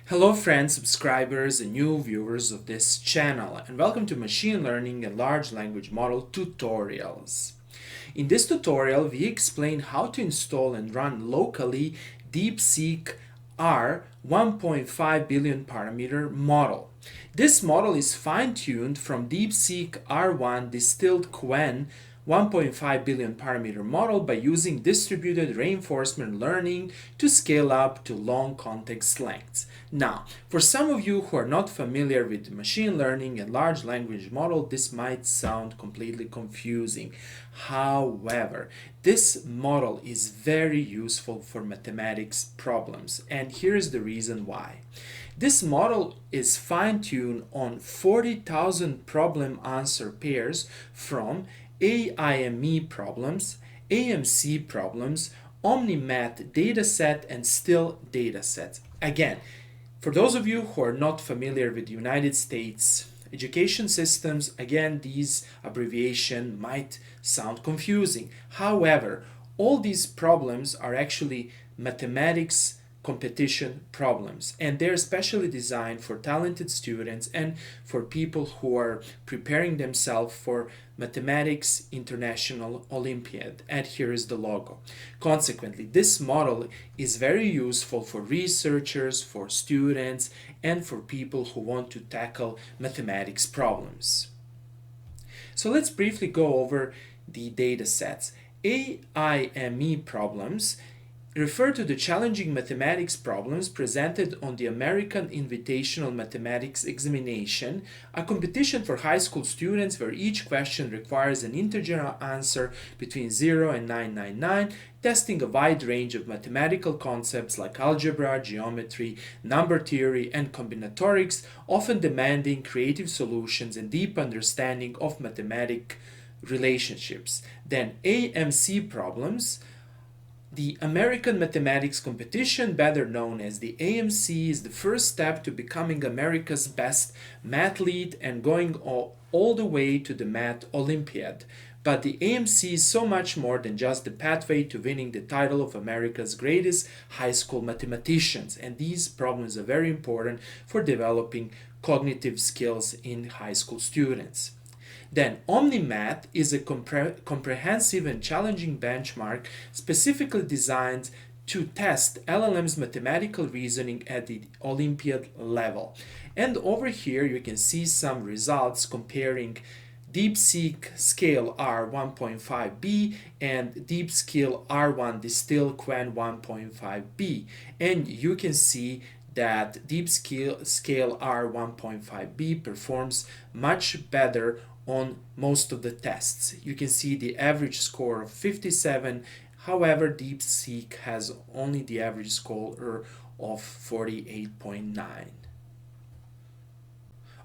Hello friends, subscribers and new viewers of this channel, and welcome to Machine Learning and Large Language Model tutorials. In this tutorial, we explain how to install and run locally DeepSeek R 1.5 billion parameter model. This model is fine-tuned from DeepSeek R1 distilled Quen 1.5 billion parameter model by using distributed reinforcement learning to scale up to long context lengths. Now, for some of you who are not familiar with machine learning and large language model, this might sound completely confusing. However, this model is very useful for mathematics problems, and here's the reason why. This model is fine-tuned on 40,000 problem answer pairs from AIME problems, AMC problems, OmniMath dataset, and still datasets. Again, for those of you who are not familiar with United States education systems, again, these abbreviations might sound confusing. However, all these problems are actually mathematics competition problems, and they're specially designed for talented students and for people who are preparing themselves for Mathematics International Olympiad. And here is the logo. Consequently, this model is very useful for researchers, for students, and for people who want to tackle mathematics problems. So let's briefly go over the data sets. AIME problems refer to the challenging mathematics problems presented on the American Invitational Mathematics Examination, a competition for high school students where each question requires an integer answer between 0 and 999, testing a wide range of mathematical concepts like algebra, geometry, number theory, and combinatorics, often demanding creative solutions and deep understanding of mathematic relationships. Then AMC problems. The American Mathematics Competition, better known as the AMC, is the first step to becoming America's best mathlete and going all the way to the Math Olympiad. But the AMC is so much more than just the pathway to winning the title of America's greatest high school mathematicians, and these problems are very important for developing cognitive skills in high school students. Then OmniMath is a comprehensive and challenging benchmark specifically designed to test LLM's mathematical reasoning at the Olympiad level. And over here you can see some results comparing DeepScaleR-1.5B and DeepScaleR1 distilled Quen 1.5B. And you can see that DeepScaleR-1.5B performs much better on most of the tests. You can see the average score of 57. However, DeepSeek has only the average score of 48.9.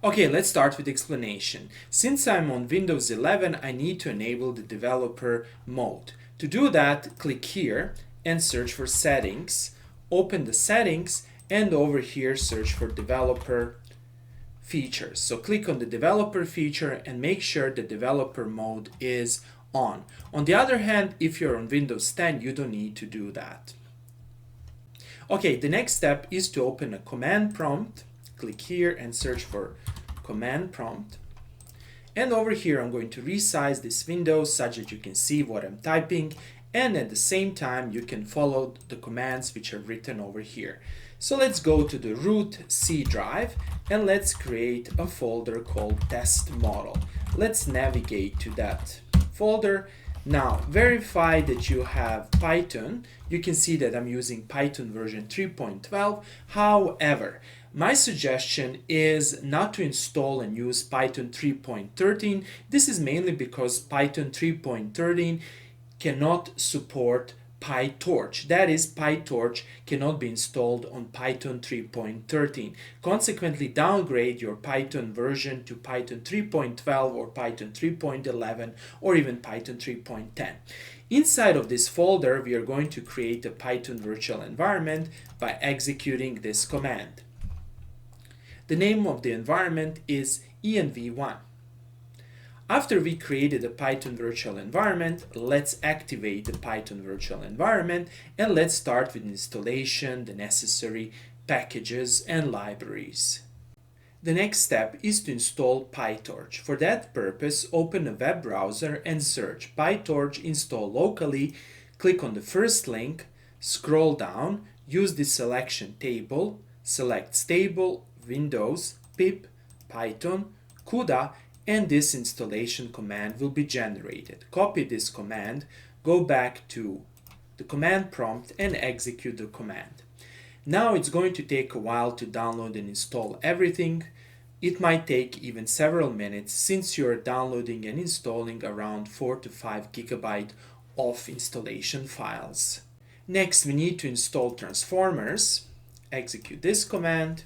Okay, let's start with explanation. Since I'm on Windows 11, I need to enable the developer mode. To do that, click here and search for settings. Open the settings, and over here search for developer features. So click on the developer feature and make sure the developer mode is on. On the other hand, if you're on Windows 10, you don't need to do that. Okay, the next step is to open a command prompt. Click here and search for command prompt. And over here, I'm going to resize this window such that you can see what I'm typing, and at the same time, you can follow the commands which are written over here. So let's go to the root C drive and let's create a folder called test model. Let's navigate to that folder. Now verify that you have Python. You can see that I'm using Python version 3.12. However, my suggestion is not to install and use Python 3.13. This is mainly because Python 3.13 cannot support PyTorch. That is, PyTorch cannot be installed on Python 3.13. Consequently, downgrade your Python version to Python 3.12 or Python 3.11 or even Python 3.10. Inside of this folder, we are going to create a Python virtual environment by executing this command. The name of the environment is env1. After we created a Python virtual environment, let's activate the Python virtual environment and let's start with installation, the necessary packages, and libraries. The next step is to install PyTorch. For that purpose, open a web browser and search PyTorch install locally, click on the first link, scroll down, use the selection table, select stable, Windows, pip, Python, CUDA, and this installation command will be generated. Copy this command, go back to the command prompt and execute the command. Now it's going to take a while to download and install everything. It might take even several minutes since you're downloading and installing around 4 to 5 gigabytes of installation files. Next, we need to install transformers. Execute this command.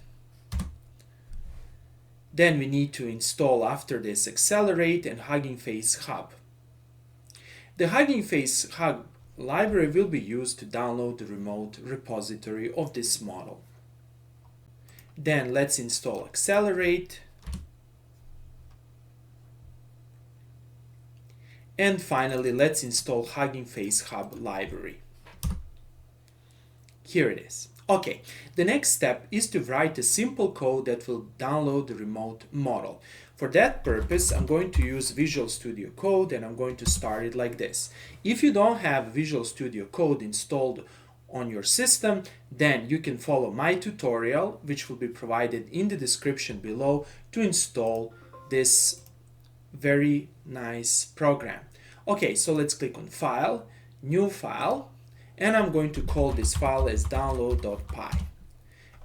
Then we need to install after this Accelerate and Hugging Face Hub. The Hugging Face Hub library will be used to download the remote repository of this model. Then let's install Accelerate. And finally, let's install Hugging Face Hub library. Here it is. Okay, the next step is to write a simple code that will download the remote model. For that purpose, I'm going to use Visual Studio Code and I'm going to start it like this. If you don't have Visual Studio Code installed on your system, then you can follow my tutorial, which will be provided in the description below, to install this very nice program. Okay, so let's click on File, New File, and I'm going to call this file as download.py,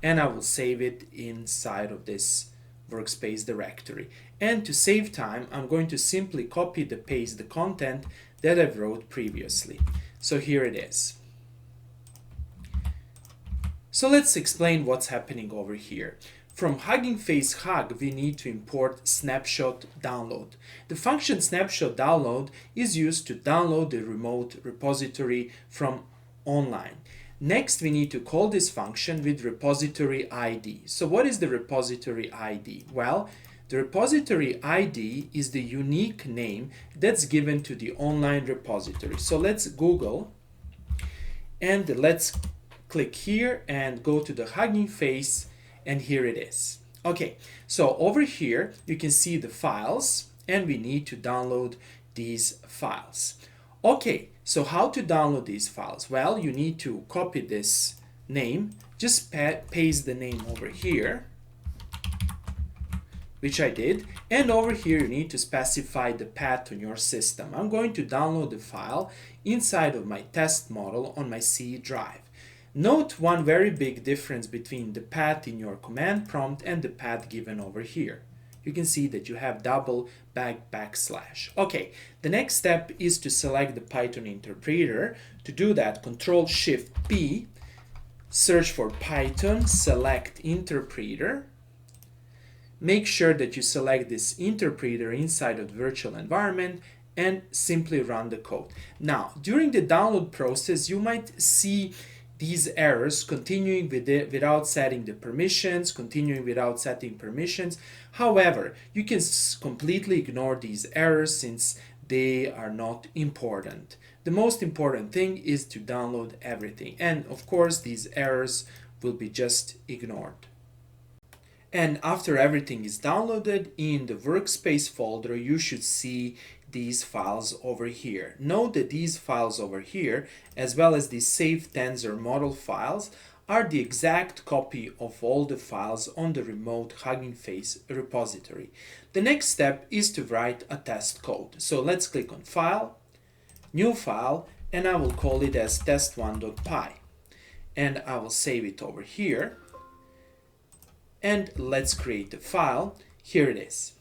and I will save it inside of this workspace directory. And to save time, I'm going to simply copy and paste the content that I wrote previously. So here it is. So let's explain what's happening over here. From Hugging Face Hug, we need to import snapshot download. The function snapshot download is used to download the remote repository from online. Next, we need to call this function with repository ID. So what is the repository ID? Well, the repository ID is the unique name that's given to the online repository. So let's Google and let's click here and go to the Hugging Face, and here it is. Okay, so over here you can see the files and we need to download these files. Okay, so how to download these files? Well, you need to copy this name, just paste the name over here, which I did, and over here you need to specify the path on your system. I'm going to download the file inside of my test model on my C drive. Note one very big difference between the path in your command prompt and the path given over here. You can see that you have double backslash. Okay, the next step is to select the Python interpreter. To do that, Control-Shift-P, search for Python, select interpreter. Make sure that you select this interpreter inside of the virtual environment and simply run the code. Now, during the download process, you might see these errors continuing without setting the permissions, continuing without setting permissions. However, you can completely ignore these errors since they are not important. The most important thing is to download everything. And of course, these errors will be just ignored. And after everything is downloaded, in the workspace folder, you should see these files over here. Note that these files over here, as well as the Safe Tensor model files, are the exact copy of all the files on the remote Hugging Face repository. The next step is to write a test code. So let's click on File, New File, and I will call it as test1.py. And I will save it over here. And let's create the file. Here it is.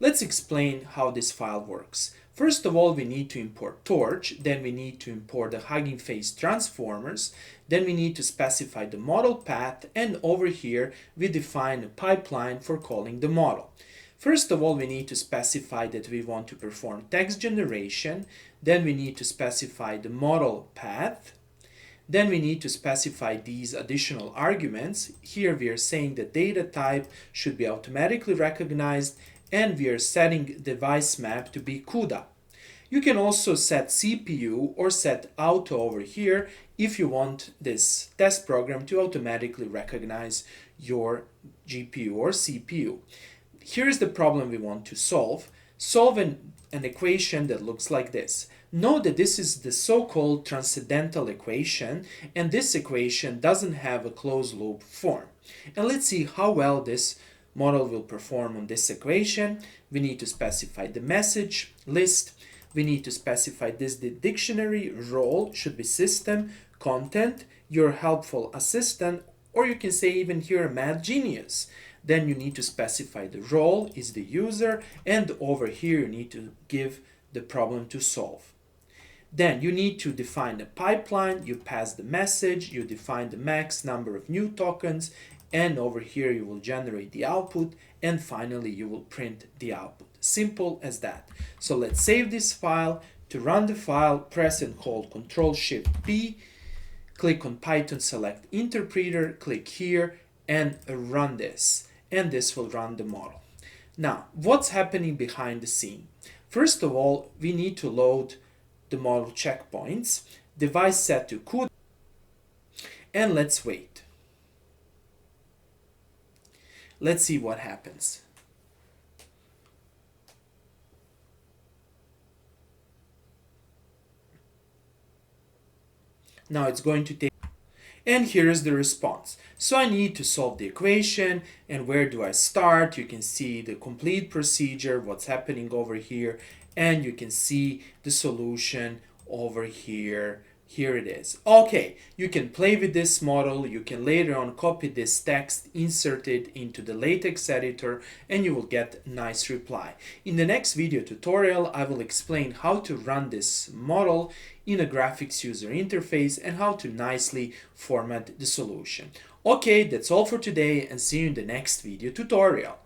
Let's explain how this file works. First of all, we need to import Torch, then we need to import the Hugging Face transformers, then we need to specify the model path, and over here we define a pipeline for calling the model. First of all, we need to specify that we want to perform text generation, then we need to specify the model path, then we need to specify these additional arguments. Here we are saying the data type should be automatically recognized, and we are setting device map to be CUDA. You can also set CPU or set auto over here if you want this test program to automatically recognize your GPU or CPU. Here's the problem we want to solve. Solve an equation that looks like this. Note that this is the so-called transcendental equation, and this equation doesn't have a closed loop form. And let's see how well this model will perform on this equation. We need to specify the message list. We need to specify this the dictionary role should be system, content, your helpful assistant, or you can say even here math genius. Then you need to specify the role is the user, and over here you need to give the problem to solve. Then you need to define a pipeline, you pass the message, you define the max number of new tokens, and over here you will generate the output, and finally you will print the output. Simple as that. So let's save this file. To run the file, press and hold Ctrl-Shift-P, click on Python, select interpreter, click here, and run this. And this will run the model. Now, what's happening behind the scene? First of all, we need to load the model checkpoints, device set to CUDA, and let's wait. Let's see what happens. Now it's going to take, and here is the response. So I need to solve the equation, and where do I start? You can see the complete procedure, what's happening over here, and you can see the solution over here. Here it is. Okay, you can play with this model. You can later on copy this text, insert it into the latex editor, and you will get a nice reply. In the next video tutorial, I will explain how to run this model in a graphics user interface and how to nicely format the solution. Okay, that's all for today, and see you in the next video tutorial.